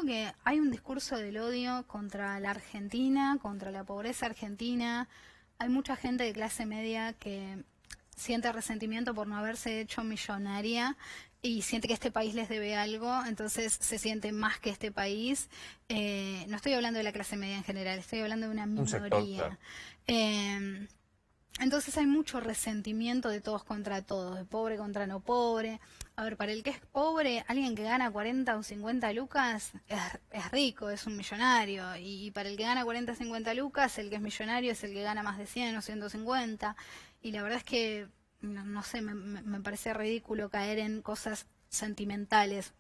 que hay un discurso del odio contra la Argentina, contra la pobreza argentina. Hay mucha gente de clase media que siente resentimiento por no haberse hecho millonaria y siente que este país les debe algo, entonces se siente más que este país. No estoy hablando de la clase media en general, estoy hablando de una Un sector, minoría. claro. Entonces hay mucho resentimiento de todos contra todos, de pobre contra no pobre. A ver, para el que es pobre, alguien que gana 40 o 50 lucas es rico, es un millonario. Y para el que gana 40 o 50 lucas, el que es millonario es el que gana más de 100 o 150. Y la verdad es que, no sé, me parece ridículo caer en cosas sentimentales.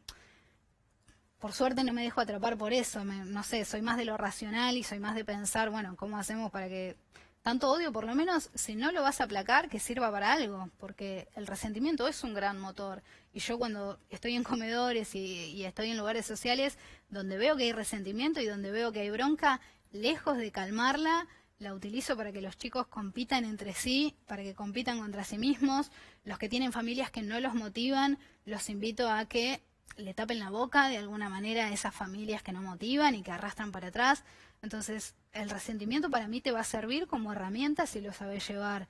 Por suerte no me dejo atrapar por eso, no sé, soy más de lo racional y soy más de pensar, bueno, ¿cómo hacemos para que tanto odio, por lo menos, si no lo vas a aplacar, que sirva para algo? Porque el resentimiento es un gran motor. Y yo cuando estoy en comedores y estoy en lugares sociales donde veo que hay resentimiento y donde veo que hay bronca, lejos de calmarla, la utilizo para que los chicos compitan entre sí, para que compitan contra sí mismos. Los que tienen familias que no los motivan, los invito a que le tapen la boca de alguna manera a esas familias que no motivan y que arrastran para atrás. Entonces, el resentimiento para mí te va a servir como herramienta si lo sabes llevar.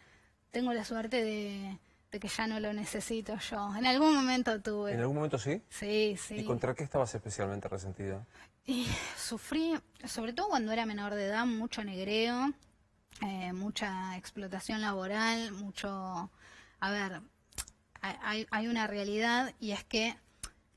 Tengo la suerte de que ya no lo necesito yo. En algún momento tuve. ¿En algún momento sí? Sí, sí. ¿Y contra qué estabas especialmente resentida? Y sufrí, sobre todo cuando era menor de edad, mucho negreo, mucha explotación laboral, mucho... A ver, hay una realidad y es que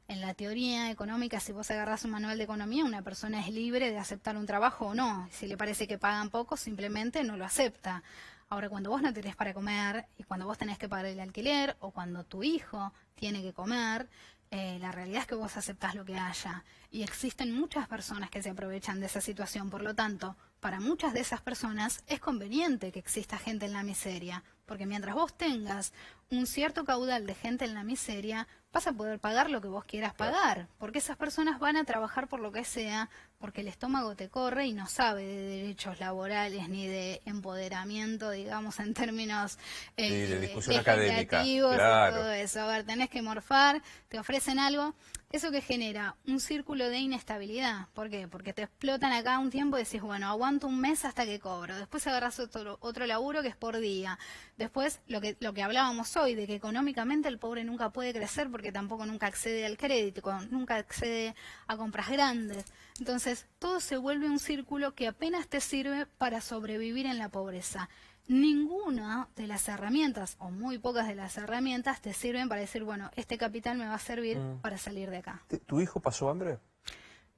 en la teoría económica, si vos agarrás un manual de economía, una persona es libre de aceptar un trabajo o no. Si le parece que pagan poco, simplemente no lo acepta. Ahora, cuando vos no tenés para comer y cuando vos tenés que pagar el alquiler o cuando tu hijo tiene que comer, la realidad es que vos aceptás lo que haya. Y existen muchas personas que se aprovechan de esa situación. Por lo tanto, para muchas de esas personas es conveniente que exista gente en la miseria. Porque mientras vos tengas un cierto caudal de gente en la miseria, vas a poder pagar lo que vos quieras pagar. Porque esas personas van a trabajar por lo que sea, porque el estómago te corre y no sabe de derechos laborales ni de empoderamiento, digamos, en términos De discusión académica, legislativos y claro. todo eso. A ver, tenés que morfar, te ofrecen algo. Eso que genera un círculo de inestabilidad. ¿Por qué? Porque te explotan acá un tiempo y decís, bueno, aguanto un mes hasta que cobro. Después agarras otro laburo que es por día. Después, lo que hablábamos hoy, de que económicamente el pobre nunca puede crecer porque tampoco nunca accede al crédito, nunca accede a compras grandes. Entonces, todo se vuelve un círculo que apenas te sirve para sobrevivir en la pobreza. Ninguna de las herramientas, o muy pocas de las herramientas, te sirven para decir, bueno, este capital me va a servir para salir de acá. ¿Tu hijo pasó hambre?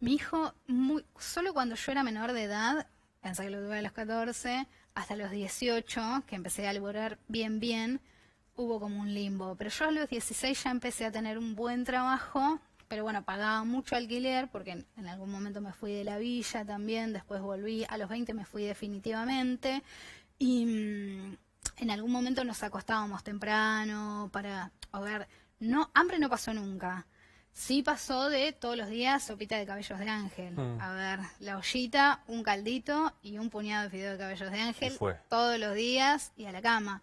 Mi hijo, solo cuando yo era menor de edad, pensé que lo tuve a los 14, hasta los 18, que empecé a laborar bien, hubo como un limbo. Pero yo a los 16 ya empecé a tener un buen trabajo, pero bueno, pagaba mucho alquiler, porque en algún momento me fui de la villa también, después volví, a los 20 me fui definitivamente. Y en algún momento nos acostábamos temprano para, a ver, hambre no pasó nunca. Sí pasó de todos los días sopita de cabellos de ángel. A ver, la ollita, un caldito y un puñado de fideo de cabellos de ángel todos los días y a la cama.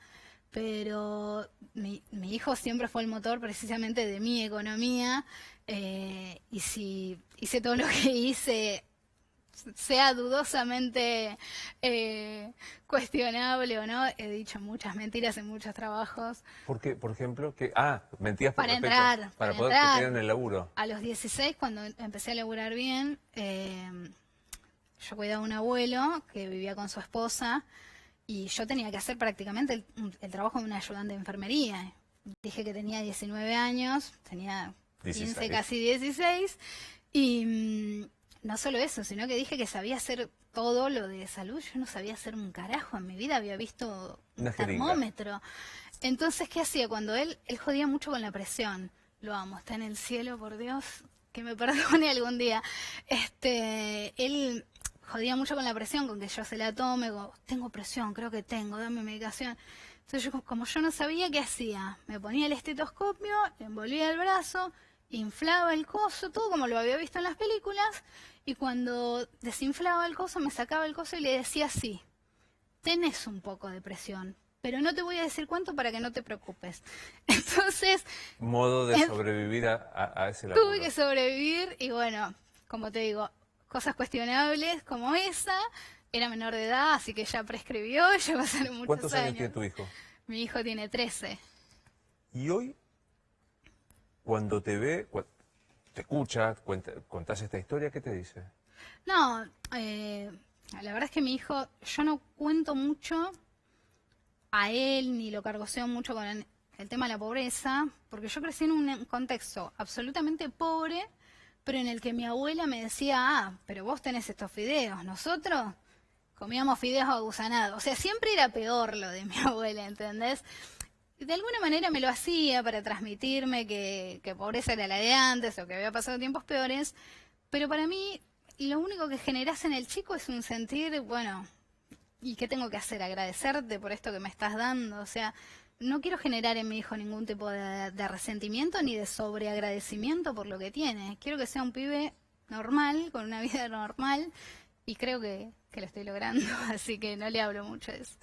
Pero mi hijo siempre fue el motor precisamente de mi economía, y si hice todo lo que hice, sea dudosamente cuestionable o no, he dicho muchas mentiras en muchos trabajos. ¿Por qué, por ejemplo? Mentías por Para respecto, entrar, para poder entrar. tener en el laburo. A los 16, cuando empecé a laburar bien, yo cuidaba a un abuelo que vivía con su esposa y yo tenía que hacer prácticamente el trabajo de una ayudante de enfermería. Dije que tenía 19 años, tenía 15, 16. casi 16, y no solo eso, sino que dije que sabía hacer todo lo de salud. Yo no sabía hacer un carajo en mi vida, había visto un termómetro. Entonces, ¿qué hacía? Cuando él jodía mucho con la presión. Lo amo, está en el cielo, por Dios, que me perdone algún día. Él jodía mucho con la presión, con que yo se la tome, tengo presión, creo que tengo, dame medicación. Entonces yo, como yo no sabía, ¿qué hacía? Me ponía el estetoscopio, le envolvía el brazo, inflaba el coso, todo como lo había visto en las películas, y cuando desinflaba el coso, me sacaba el coso y le decía así, tenés un poco de presión, pero no te voy a decir cuánto para que no te preocupes. Entonces... Modo de sobrevivir a ese laburo. Tuve que sobrevivir y bueno, como te digo, cosas cuestionables como esa. Era menor de edad, así que ya prescribió, ya pasaron muchos ¿Cuántos años tiene tu hijo? Mi hijo tiene 13. Y hoy, cuando te ve, te escucha, contás esta historia, ¿qué te dice? No, la verdad es que mi hijo, yo no cuento mucho a él, ni lo cargoseo mucho con el tema de la pobreza, porque yo crecí en un contexto absolutamente pobre, pero en el que mi abuela me decía, pero vos tenés estos fideos, nosotros comíamos fideos agusanados. O sea, siempre era peor lo de mi abuela, ¿entendés? De alguna manera me lo hacía para transmitirme que pobreza era la de antes o que había pasado tiempos peores, pero para mí lo único que generás en el chico es un sentir, bueno, ¿y qué tengo que hacer? Agradecerte por esto que me estás dando. O sea, no quiero generar en mi hijo ningún tipo de resentimiento ni de sobreagradecimiento por lo que tiene. Quiero que sea un pibe normal, con una vida normal, y creo que lo estoy logrando, así que no le hablo mucho de eso.